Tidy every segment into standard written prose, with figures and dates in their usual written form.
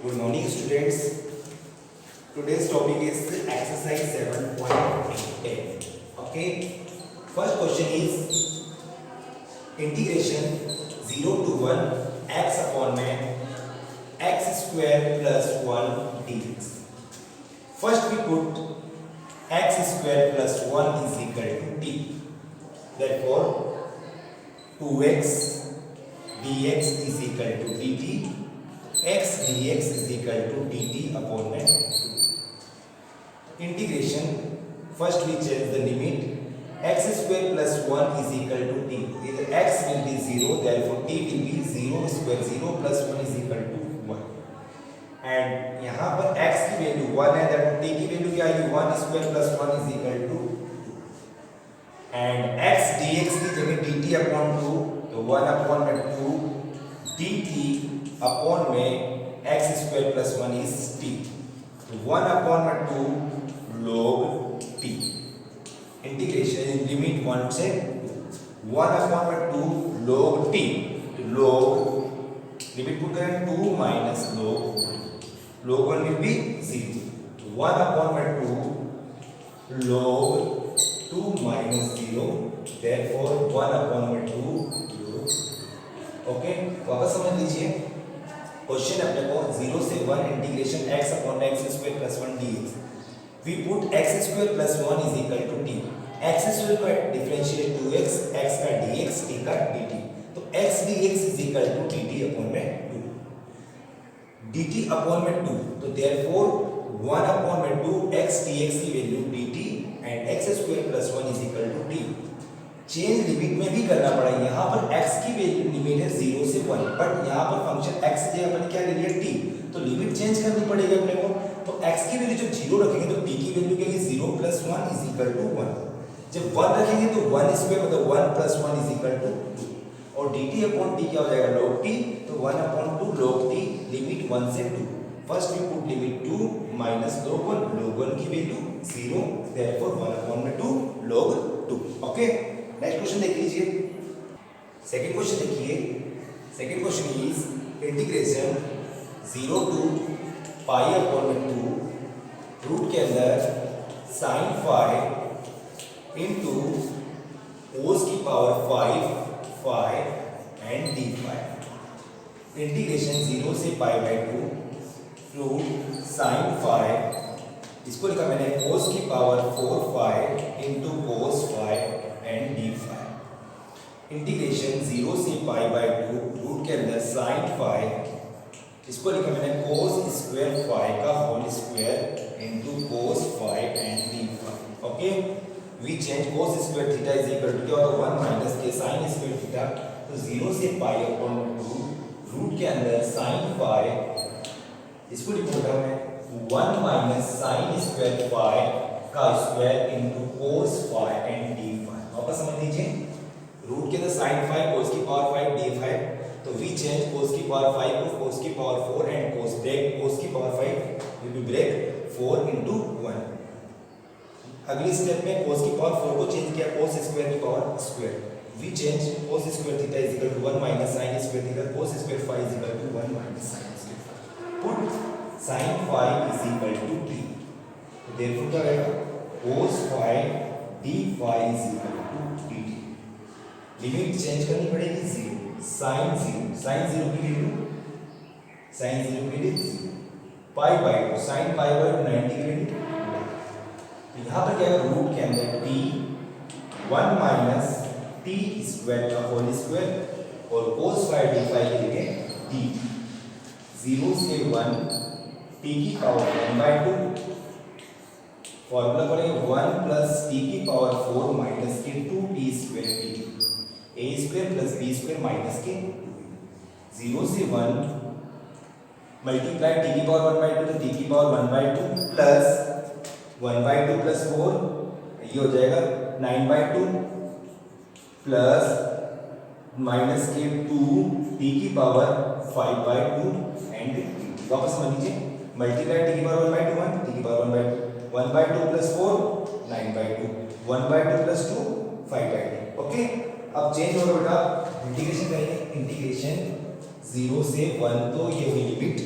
Good morning, students. Today's topic is exercise 7.8. Okay. First question is integration 0 to 1 x upon x square plus 1 dx. First we put x square plus 1 is equal to t. Therefore 2x dx is equal to dt. X dx is equal to dt upon 2. Integration, first we change the limit. X square plus 1 is equal to t. Either x will be 0, therefore t will be 0 square 0 plus 1 is equal to 1. And यहाँ पर x की value 1 है, therefore t की value क्या आएगी 1 square plus 1 is equal to 2. And x dx की जगह dt upon 2, तो 1 upon 2 dt अपॉन में x square plus 1 is t. 1 upon में 2 log t. इंटीग्रेशन लिमिट 1 से 1 अपॉन में 2 log t. log limit put करें 2 minus log 1 will be 0. 1 upon में 2 log 2 minus 0. therefore 1 upon में 2 log. ओके, वापस समझ लीजिए क्वेश्चन अपने को 0 से 1 integration x upon x square plus 1 dx. We put x square plus 1 is equal to t. x square का डिफरेंशिएट 2x, x का dx, t का dt. तो x dx is equal to dt upon में 2. dt upon में 2, तो therefore 1 upon में 2 x dx की value dt and x square plus 1 is equal to t. Change limit में भी करना पड़ा. यहाँ पर x की वैल्यू लिमिट है 0 से 1, बट यहाँ पर फंक्शन x से अपन क्या ले लिया t, तो लिमिट चेंज करनी पड़ेगी अपने को. तो x की वैल्यू जब 0 रखेंगे तो t की वैल्यू क्या है 0 प्लस 1 इज इक्वल टू 1. जब 1 रखेंगे तो 1 स्क्वायर मतलब 1 प्लस 1 इज इक्वल टू 2. और dt अपॉन t क्या हो जाएगा log t. तो 1 अपॉन 2 log t लिमिट 1 से 2. First we put limit 2 minus log 1 की वैल्यू 0. देयरफॉर 1 अपॉन में 2 log 2. ओके, नेक्स्ट क्वेश्चन देख लीजिए. सेकंड क्वेश्चन देखिए. Second question is integration 0 to pi upon में 2 रूट के अंदर sin phi इनटू cos की power 5 phi and d phi. Integration 0 से pi by 2 root sin phi, इसको लिखा मैंने cos की power 4 phi into cos phi and d phi. Integration 0 से पाई बाय 2 रूट के अंदर sin phi, इसको लिखा मैंने cos स्क्वायर phi का whole square into cos phi and d phi. Okay, we change cos square theta is equal to क्या होगा 1 minus के sin स्क्वायर थीटा. तो 0 से पाई अपॉन 2 रूट के अंदर sin phi, इसको लिखूंगा मैं 1 माइनस sin स्क्वायर phi का square into cos phi and d phi. वापस समझ लीजिए, रूट के अंदर sin phi cos की पावर 5 d phi. तो वी चेंज cos की पावर 5 को cos की power 4 and cos break cos की power 5 will be break 4 into 1. अगली स्टेप में cos की पावर 4 को चेंज किया cos स्क्वायर की power square. We change cos square theta is equal to 1 minus sin square theta. cos square phi is equal to 1 minus sin square phi. Put sin phi is equal to t. तो therefore क्या रहेगा cos phi d phi is equal to dt. Limit change करनी पड़ेगी 0. sin 0 की value sin 0 की value 0. Pi by 2 sin pi by 90 की value. तो यहाँ पर क्या है रूट के अंदर t 1 माइनस t स्क्वायर का होल स्क्वायर और cos phi d phi के लिए t 0 से 1 t की पावर 1 बाय 2. फॉर्मूला पड़ेगा 1 प्लस t की पावर 4 माइनस के 2t square dt. a square plus b square minus के 0 से 1 मल्टीप्लाई t की पावर 1 बाय 2 तो t की power 1 by 2 plus 1 by 2 plus 4 ये हो जाएगा 9 बाय 2 प्लस माइनस के 2 t की पावर 5 बाय 2 एंड वापस समझ लीजिए मल्टीप्लाई t की पावर 1 बाय 2 1 t की power 1 by 2 1 by 2 plus 4 9 by 2 1 by 2 plus 2 5 by 2. Okay, अब चेंज होगा बेटा, इंटीग्रेशन करेंगे. इंटीग्रेशन 0 से 1 तो ये हुई लिमिट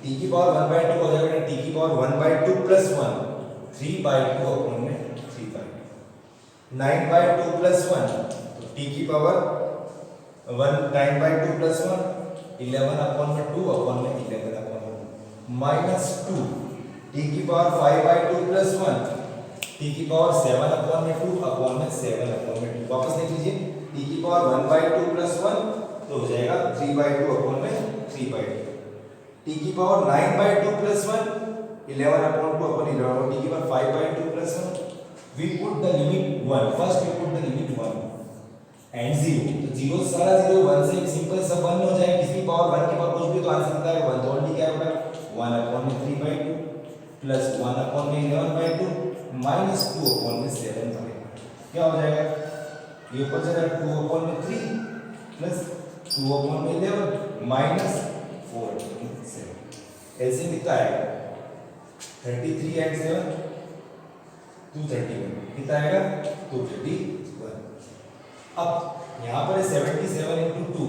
t की पावर 1/2 हो जाएगा टी की पावर 1/2 प्लस 1 3/2 अपॉन में 3/2 9/2 प्लस 1 तो टी की पावर 9/2 प्लस 1 11 अपॉन में 2 अपॉन में 11 अपॉन में माइनस 2 टी की पावर 5/2 प्लस 1 टी की पावर 7 अपॉन में 2 अपॉन में 7 अपॉन में 2 वापस देख लीजिए टी की पावर 1/2 प्लस 1 तो हो जाएगा 3/2 अपॉन में 3/2 टी की power 9/2 plus 1 11 upon 2 upon 11 T की power 5/2 plus 1 we put the limit 1 first we put the limit 1 and 0 तो 0 सारा 0 1 से एक सिंपल सा 1 हो जाए किसी पावर 1 के पावर कुछ भी तो आंसर आता है 1 तो ऑलरेडी क्या होगा 1 upon में 3/2 plus 1 upon में 11/2 minus 2 upon में 7/2 क्या हो जाएगा ये ऊपर से 2 upon में 3 plus 2 upon में 11 minus 4 upon 7 ऐसे कितना आएगा 33 and 7 231 कितना आएगा 231 अब यहाँ पर 77 into 2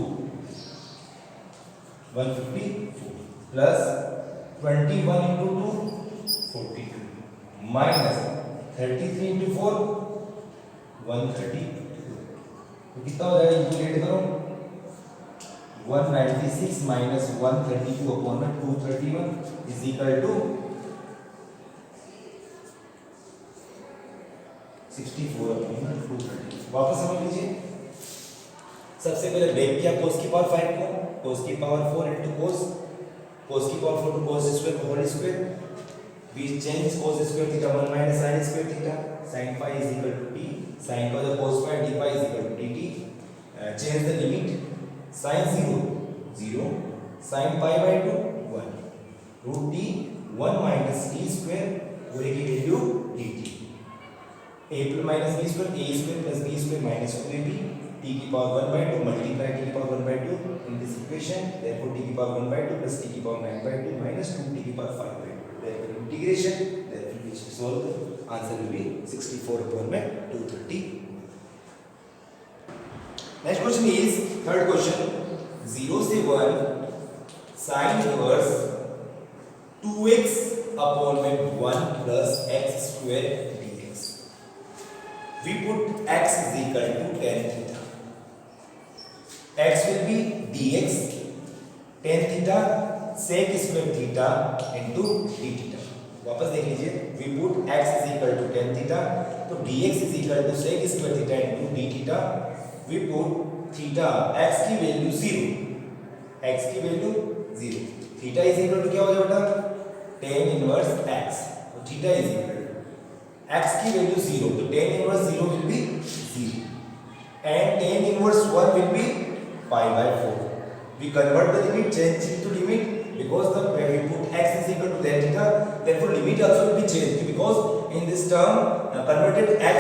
154 plus 21 into 2 42 minus 33 into 4 132 तो कितना हो जाएगा इंटीग्रेट करो 196 minus 132 upon 231 is equal to 64 upon 230 वापस समझ लीजिए सबसे पहले ब्रेक किया cos की पावर 5 को cos की पावर 4 into cos की power 4 to cos square whole square we change cos square theta 1 minus sin square theta sin phi is equal to t sin cos of cos phi d phi is equal to dt change the limit sin 0 0 sin pi by 2 1 root t 1 minus t square पूरे की value dt a minus b square a square plus b square minus 2ab t की power 1/2 multiply t की power 1/2 in this equation therefore t की power 1/2 plus t की power 9/2 minus 2 t की power 5/2 therefore integration therefore we should solve the answer will be 64 upon 230 next question is third question 0 से 1 sin inverse 2x upon 1 plus x square we put x is equal to tan theta x will be dx tan theta sec square theta into d theta वापस देख लीजिए we put x is equal to tan theta तो dx is equal to sec square theta into d theta we put theta x की value 0 x की value 0 theta is equal to क्या हो जाएगा बेटा tan inverse x तो theta is equal x की value 0 तो tan inverse 0 will be 0 and tan inverse 1 will be pi by 4 we convert the limit change it to limit because the we put x is equal to tan theta therefore limit also will be changed because in this term converted x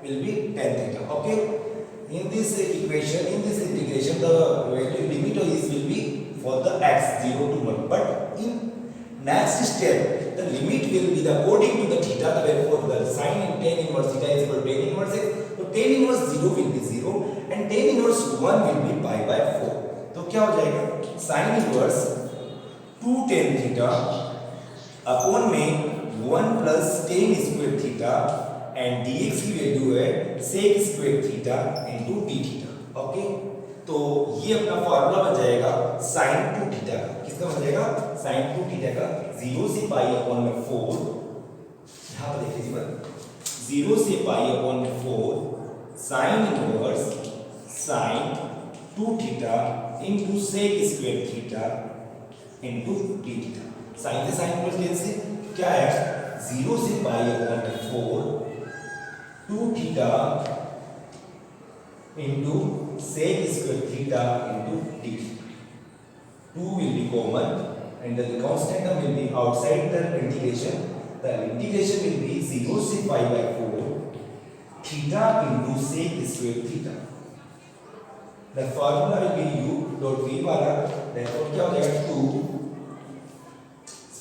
will be tan theta okay in this equation in this integration the value limit is will be for the x 0 to 1 but in next step the limit will be the according to the theta therefore the sin in tan inverse theta is equal to tan inverse x so tan inverse 0 will be 0 and tan inverse 1 will be pi by 4 तो क्या हो जाएगा sin inverse 2 tan theta upon में 1 plus tan square theta and dx की value है sec square theta into d theta okay तो ये अपना फार्मूला बन जाएगा sin 2 थीटा का किसका बन जाएगा sin 2 थीटा का 0 से पाई अपॉन में 4 यहां पर देख लीजिए 0 से पाई अपॉन में 4 sin inverse sin 2 theta into sec square theta into d theta sin से sin इनवर्स कैसे क्या है 0 से पाई अपॉन में 4 2 theta into sec square theta into d theta 2 will be common and the constant term will be outside the integration will be 0 से pi by 4 theta into sec square theta the formula will be u dot v वाला therefore क्या हो जाएगा 2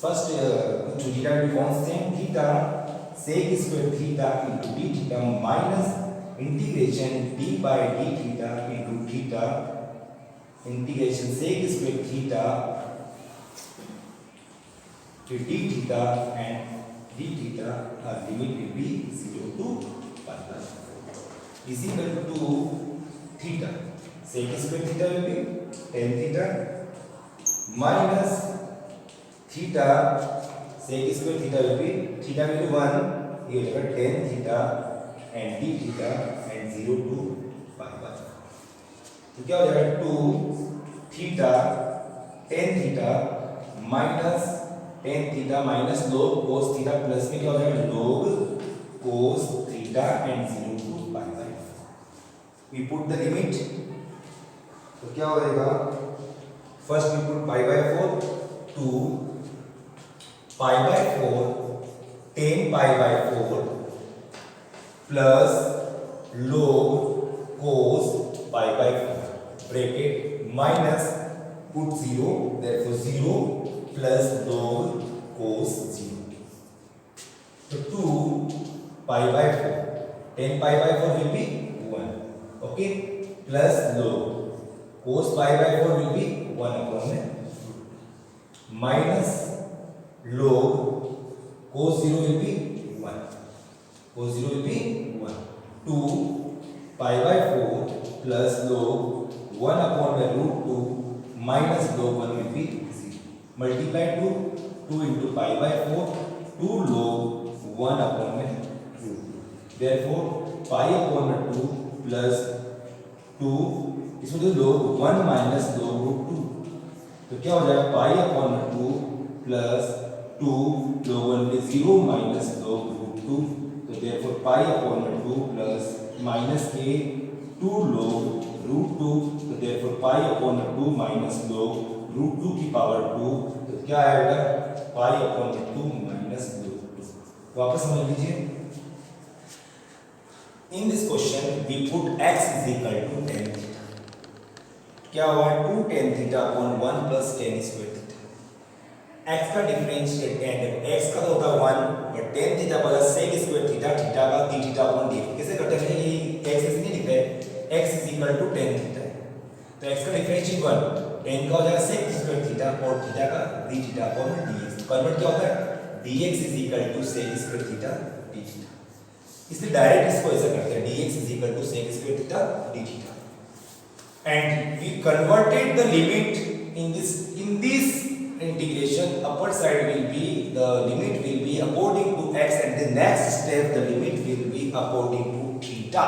first into theta will be constant theta sec square theta into d theta minus integration d by d theta into theta integration sec square theta फिर d theta and d theta limit will be 0 to pi by 4 is equal to theta sec square theta will be tan theta minus theta sec square theta will be theta will be 1 ये हो जाएगा tan theta and d theta and 0 to pi by 4 तो क्या हो जाएगा 2 theta tan theta minus tan theta minus log cos theta plus में क्या हो जाएगा log cos theta and 0 to pi by 4 we put the limit तो क्या हो जाएगा first we put pi by 4 to pi by 4 tan pi by 4 plus log cos pi by 4 bracket minus put 0 therefore 0 plus log cos 0 so 2 pi by 4 10 pi by 4 will be 1 okay plus log cos pi by 4 will be 1 upon minus log cos 0 will be 1 cos 0 will be 1 2 pi by 4 plus log 1 upon the root 2 minus log 1 will be 0. Multiply 2 into pi by 4 2 log 1 upon the root 2. Therefore pi upon the 2 plus 2 इसमें जो log 1 minus log root 2 तो क्या हो जाएगा pi upon the 2 plus 2 log 1 में 0 minus log root 2 तो therefore pi upon the 2 plus minus a 2 log root 2 तो therefore pi upon 2 minus log root 2 की पावर 2 तो क्या आएगा pi upon 2 minus log 2 वापस समझ लीजिए in this question we put x is equal to tan theta क्या हुआ 2 tan theta upon 1 plus tan square theta x का डिफरेंशिएट tan x का तो होता है 1 but tan theta plus sec square theta theta का d theta upon d कैसे करते हैं ये x ऐसे नहीं लिख रहे x is equal to tan theta तो x का डिफरेंशिएट 1 tan का हो जाएगा sec square theta और थीटा का d theta upon dx तो कन्वर्ट क्या होता है dx is equal to sec square theta d theta इसलिए डायरेक्ट इसको ऐसा करते हैं dx is equal to sec square theta d theta and we converted the limit in this integration upper side will be the limit will be according to x and the next step the limit will be according to theta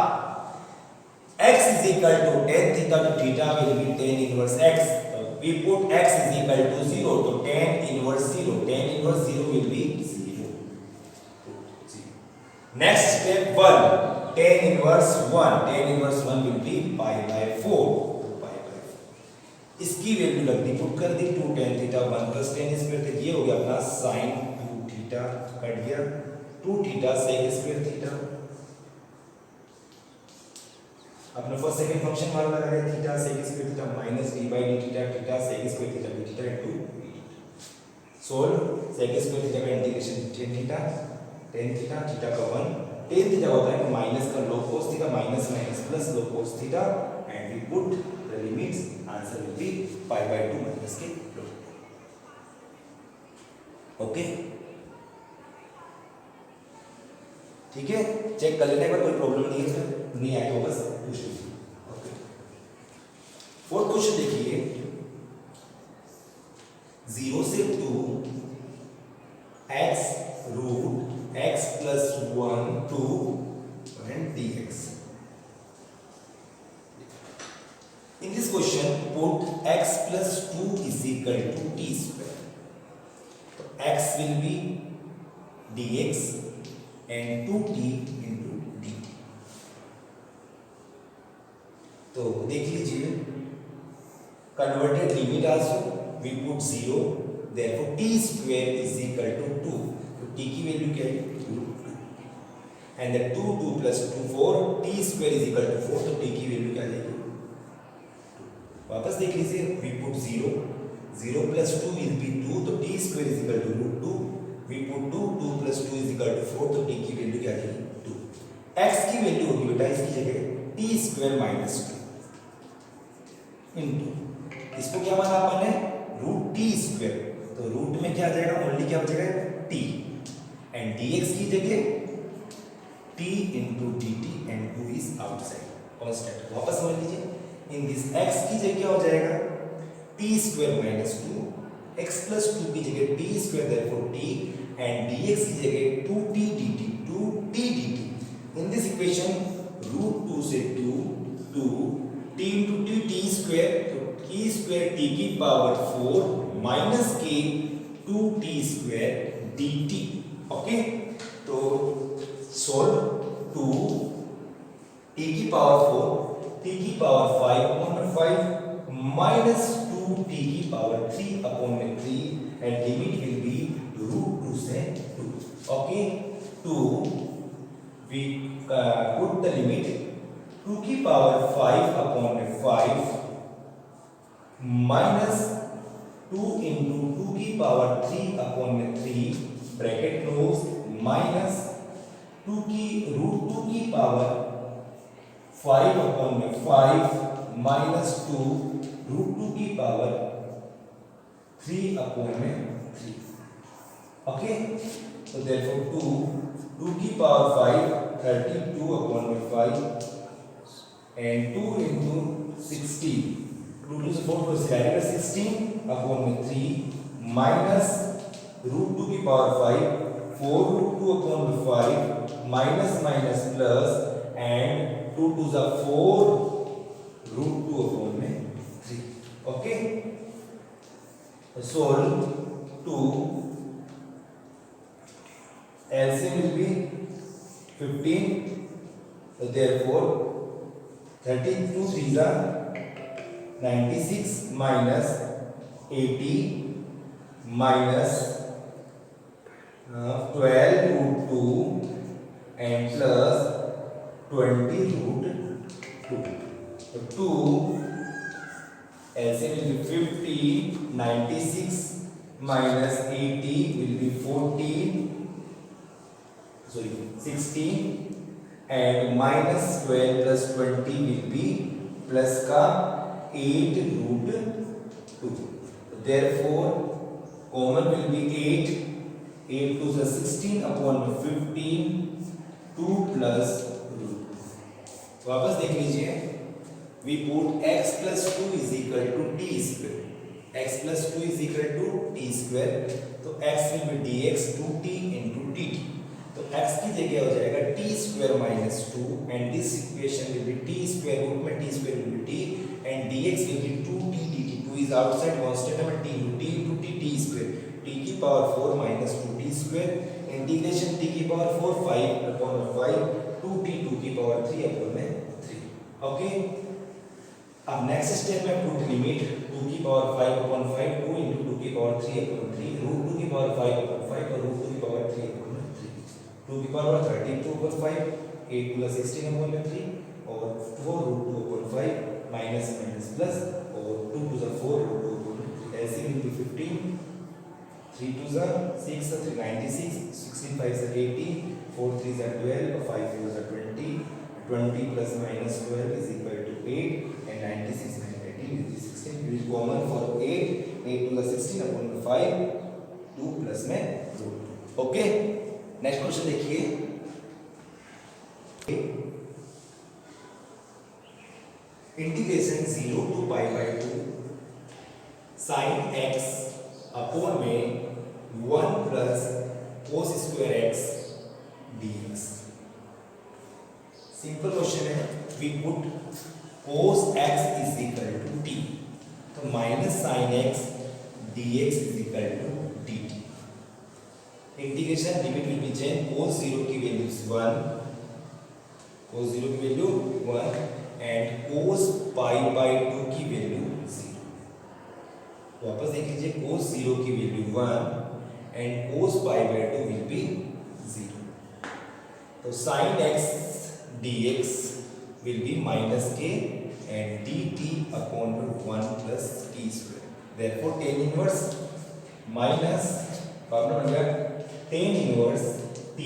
x is equal to tan theta to theta will be tan inverse x we put x is equal to 0 to tan inverse 0 tan inverse 0 will be 0 next step 1 tan inverse 1 will be pi by 4 इसकी value लग दी put कर दी 2 tan theta 1 plus tan square theta ये हो गया अपना sin 2 theta cut गया 2 theta sec square theta अपने first second function वाला लगा रहे theta sec square theta minus d by d theta theta sec square theta d theta into solve sec square theta का इंटीग्रेशन tan थीटा थीटा का 1 tan theta होता है minus का log cos theta minus minus plus log cos theta and we put the limits answer will be pi by 2 माइनस के log ओके ठीक है चेक कर लेने पर कोई प्रॉब्लम नहीं है सर नहीं आए तो बस पूछ लीजिए ओके फोर्थ क्वेश्चन देखिए 0 से 2 x root x plus 1 2 and dx in this question put x plus 2 is equal to t square so x will be dx and 2t into dt तो देख लीजिए converted limit also we put 0 therefore t square is equal to 2 तो t की value क्या है √2 and the 2 plus 2 4 t square is equal to 4 तो t की value क्या आ जाएगी 2 वापस देख लीजिए we put 0 plus 2 will be 2 तो t square is equal to √2 we put 2 plus 2 is equal to 4 तो t की वैल्यू क्या आ जाएगी 2 x की वैल्यू होगी बेटा इसकी जगह t square minus 2 इनटू इसको क्या माना अपन ने √t square तो रूट में क्या आ जाएगा ओनली जगह क्या हो जाएगा t एंड dx की जगह t into dt and 2 is outside constant। वापस समझ लीजिए इन दिस x की जगह क्या हो जाएगा t square minus 2 x plus 2 की जगह t square therefore t and dx की जगह 2t dt 2t dt। In this equation root 2 से 2 t into t square तो t square t की power 4 minus k 2t square dt। Okay तो solve 2 t की power 4 t की power 5 upon 5 minus 2 t की power 3 upon 3 and limit will be root 2 से 2। okay 2 we put the limit 2 की power 5 upon 5 minus 2 into 2 की power 3 upon 3 bracket close minus 2 की root 2 की power 5 upon 5 minus 2 root 2 की power 3 upon 3। Okay so therefore 2 की power 5 32 upon 5 and 2 into 16 2 to the 4 plus 16 upon 3 minus root 2 की power 5 4 root 2 upon 5 minus minus plus and 2 to the 4 root 2 upon 3। okay solve 2 LCM will be 15 so therefore 32 3s are 96 minus 80 minus 12 root 2 and plus 20 root 2 so 2 LCM will be 50 96 minus 80 will be 16 and minus 12 plus 20 will be plus का 8 root 2 therefore common will be 8 8 to the 16 upon 15 2 plus root 2। वापस देख लीजिए we put x plus 2 is equal to t square x plus 2 is equal to t square तो x will be dx 2t into dt तो x की जगह हो जाएगा t square minus 2 and this equation will be t square root में t square will be t and dx will be 2t dt 2 is outside constant में t into t square t की power 4 minus 2t square integration t की power 4 5 upon 5 2t 2 की power 3 upon 3। Okay अब next step में put limit 2 की power 5 upon 5 2 into 2 की power 3 upon 3 root 2 की power 5 upon 5 और root 2 की पावर 3 upon 3 2 की पावर 32 upon 5 8 plus 16 upon 3 और 4 root 2 upon 5 minus minus plus और 2 to the 4 root 2 upon 3 LCM will be 15 3 to the 6 3 96 16 5 is 18 4 3 is 12 5 4 is 20 20 plus minus 12 is equal to 8 and 96 minus 18 is 16 which is common for 8 8 to the 16 upon 5 2 plus में root 2। Okay next question देखिए integration 0 to pi by 2 sin x upon में 1 plus cos square x dx। Simple question है we put cos x is equal to t तो minus sin x dx is equal to dt। Integration limit will be change cos 0 की value 1 cos 0 की value 1 and cos pi by 2 की value 0। वापस देख लीजिए cos 0 की value 1 and cos pi by 2 will be 0 तो sin x dx will be minus k and dt upon 1 plus t square therefore tan inverse minus formula बन गया tan inverse t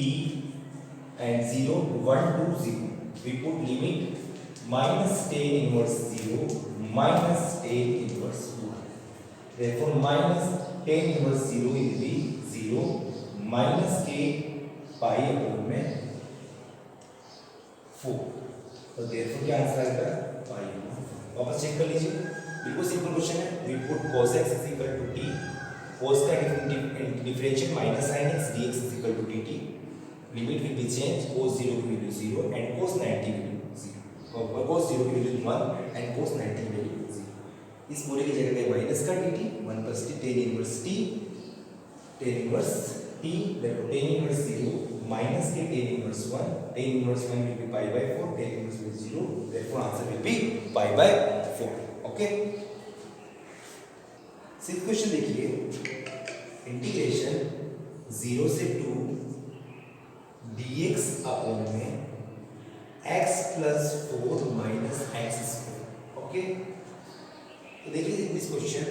and 0 1 to 0 we put limit minus tan inverse 0 minus tan inverse 1 therefore minus tan inverse 0 will be 0 minus के पाई upon में 4। तो therefore क्या answer आएगा पाई। वापस check कर लीजिए, बिल्कुल सिंपल क्वेश्चन है। We put cos x is equal to t, cos का differential minus sin x dx is equal to dt, limit will be change, cos 0 की वैल्यू 0 एंड cos 90 की वैल्यू 0, और cos 0 की value 1 and cos 90 की value 0। इस पूरे की जगह पे माइनस का dt 1 plus t tan inverse t, tan inverse t, देखो tan इनवर्स 0 माइनस के tan inverse 1, tan inverse 1 will be pi by 4, tan inverse will 0, therefore answer will B pi by 4। Okay, sixth question देखिए, integration 0 से 2 dx upon में x plus 4 minus x square. Okay, तो देखिए this question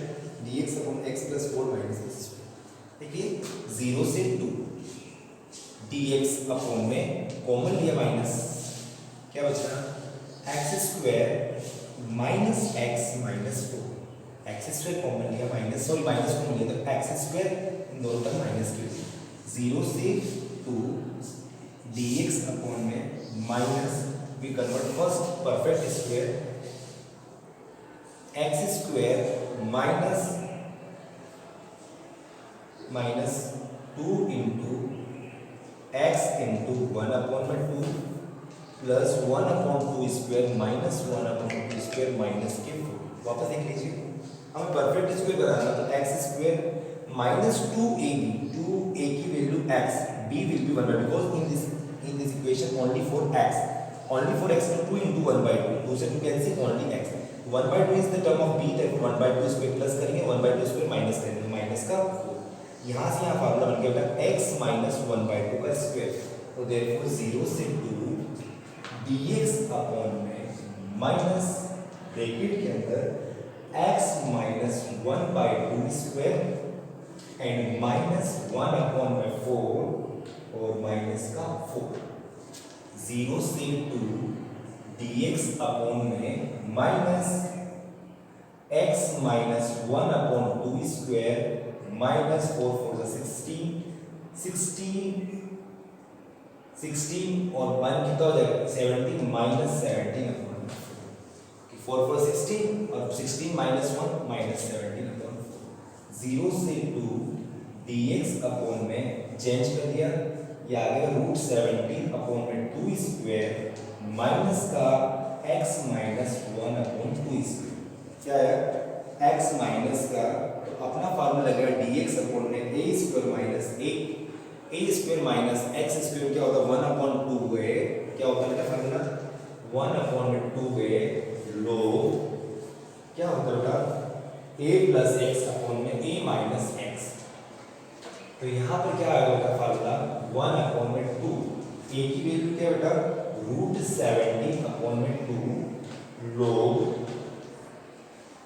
dx upon x plus 4 minus x square. देखिए 0 से 2 dx upon में common लिया minus, क्या बचा x square minus x minus 4, x square common लिया माइनस, सॉरी माइनस कॉमन लिया तो एक्स स्क्वायर इन दोनों तरफ माइनस के, 0 से 2 dx अपॉन में minus, we convert first perfect square, x square minus minus 2 into x into 1 upon में 2 plus 1 upon 2 square minus 1 upon 2 square minus के 4। वापस देख लीजिए, हमें परफेक्ट स्क्वायर बनाना, तो x square minus 2ab, 2a की value x, b will be 1 by, because in this equation only for x, only for x में 2 into 1 by 2, 2 से 2 cancel, only x, 1 by 2 is the term of b, that 1 by 2 square plus करेंगे, 1 by 2 square minus करेंगे, minus का 4, यहाँ से यहाँ formula बन गया बेटा x माइनस 1 by 2 का स्क्वायर। तो देयरफॉर 0 से 2 dx अपॉन में माइनस ब्रैकेट के अंदर x minus 1 by 2 square and minus 1 upon में 4 और माइनस का 4, 0 से 2 dx अपॉन में minus x minus 1 upon 2 square minus 4 4 16, 16 और 1 कितना हो जाएगा 17 माइनस 17 अपॉन 4 4 16 और 16 माइनस 1 माइनस 17 अपॉन 4, 0 से 2 dx अपॉन में चेंज कर दिया, ये आ गया रूट 17 अपॉन में 2 स्क्वायर माइनस का x माइनस 1 अपॉन 2 स्क्वायर, क्या है x माइनस का, तो अपना फार्मूला लगेगा dx अपॉन में a square minus a square minus x square, क्या होता है 1 अपॉन 2 है, क्या होता है बेटा फार्मूला 1 अपॉन में 2 है log, क्या होता है बेटा a प्लस x अपॉन में a माइनस x। तो यहाँ पर क्या आएगा बेटा फार्मूला 1 अपॉन में 2, a की वैल्यू क्या बेटा रूट 17 अपॉन में 2 log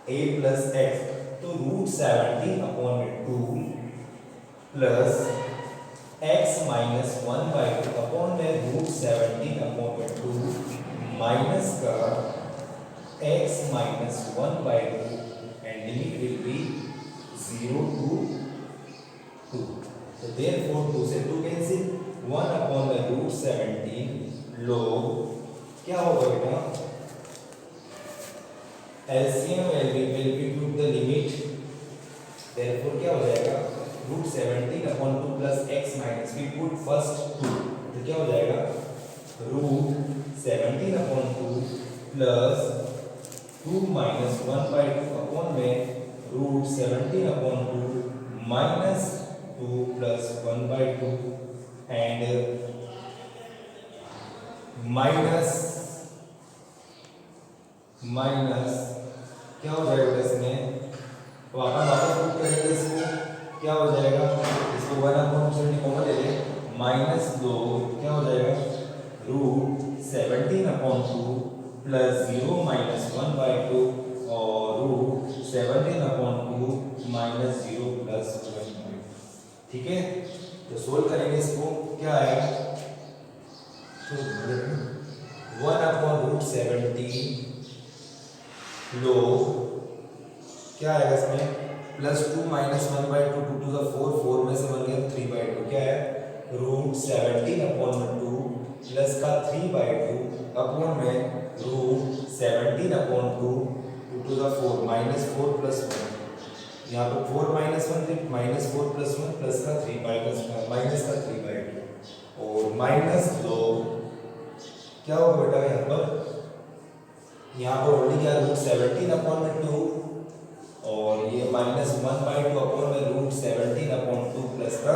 a प्लस x, तो रूट 17 अपॉन में 2 plus x minus 1 by 2 upon में रूट 17 अपॉन में 2 माइनस का x minus 1 by 2 and limit will B 0 to 2। तो देयरफॉर 2 से 2 कैंसिल, 1 अपॉन में रूट 17 log, क्या होगा बेटा LCM will be put the limit, therefore क्या हो जाएगा root 17 upon 2 plus x minus, we put first 2, तो क्या हो जाएगा root 17 upon 2 plus 2 minus 1 by 2 upon में root 17 upon 2 minus 2 plus 1 by 2 and minus क्या हो जाएगा इसमें, तो वापस पुट करेंगे इसको, क्या हो जाएगा इसको 1 अपॉन 17 कॉमन ले लें, माइनस 2 क्या हो जाएगा root 17 upon 2 plus 0 minus 1 by 2 और root 17 upon 2 minus 0 plus 1 by 2। ठीक है, तो सोल्व करेंगे इसको, क्या आएगा तो 1 अपॉन रूट 17 लो क्या आएगा इसमें प्लस 2 माइनस 1/2 2 टू द 4 4 में से 1 गया 3/2 क्या है √17/2 प्लस का 3/2 अपॉन में √17/2 2 टू द 4 -4 प्लस 1 यहाँ पे 4 माइनस 1 -4 प्लस 1 प्लस का 3 माइनस का 3/2 और माइनस लॉग क्या होगा बेटा यहाँ पर ओनली क्या √17/2 और ये -1/2 अपॉन में √17/2 प्लस का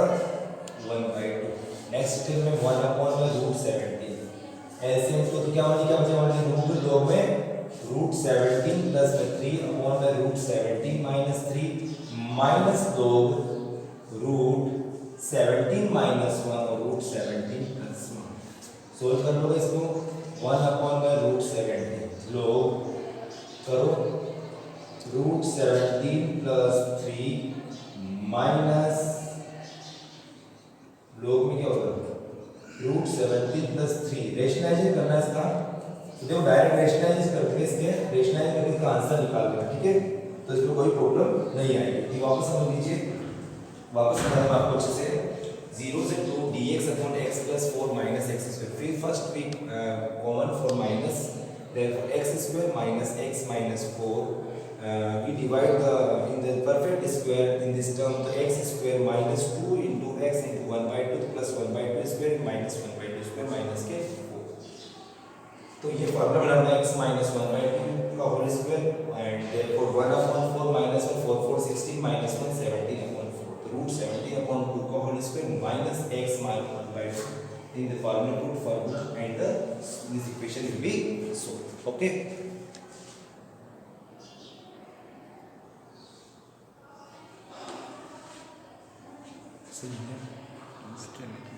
1/2 नेक्स्ट स्टेप में 1 अपॉन में √17 एलसीएम तो क्या होनी क्या बचे ओनली रूट लॉग में √17 प्लस में 3 अपॉन में √17 माइनस 3 माइनस लॉग √17 माइनस 1 और √17 प्लस 1 सोल्व कर लोगे इसको 1 अपॉन में √17 लॉग करो √17 प्लस 3 माइनस लॉग में क्या होगा √17 प्लस 3 रेशनलाइज करना है इसका तो देखो डायरेक्ट रेशनलाइज करके इसके रेशनलाइज करके इसका आंसर निकाल देना ठीक है तो इसमें कोई प्रॉब्लम नहीं आएगी ठीक वापस समझ लीजिए वापस समझना मैं आपको अच्छे से 0 से 2 dx upon x plus 4 minus x square फिर first we common for minus therefore x square minus x minus 4 we divide the in the perfect square in this term तो x square minus 2 into x into 1/2 plus 1/2 square minus 1/2 square minus के 4 तो ये formula बनाना है x minus 1/2 का whole square and therefore 1 upon 4 minus 1 4 4 16 minus 1 17 upon 4 तो √17 upon 2 का whole square minus x minus 1/2 in the formula put formula and this equation will be solved okay सही है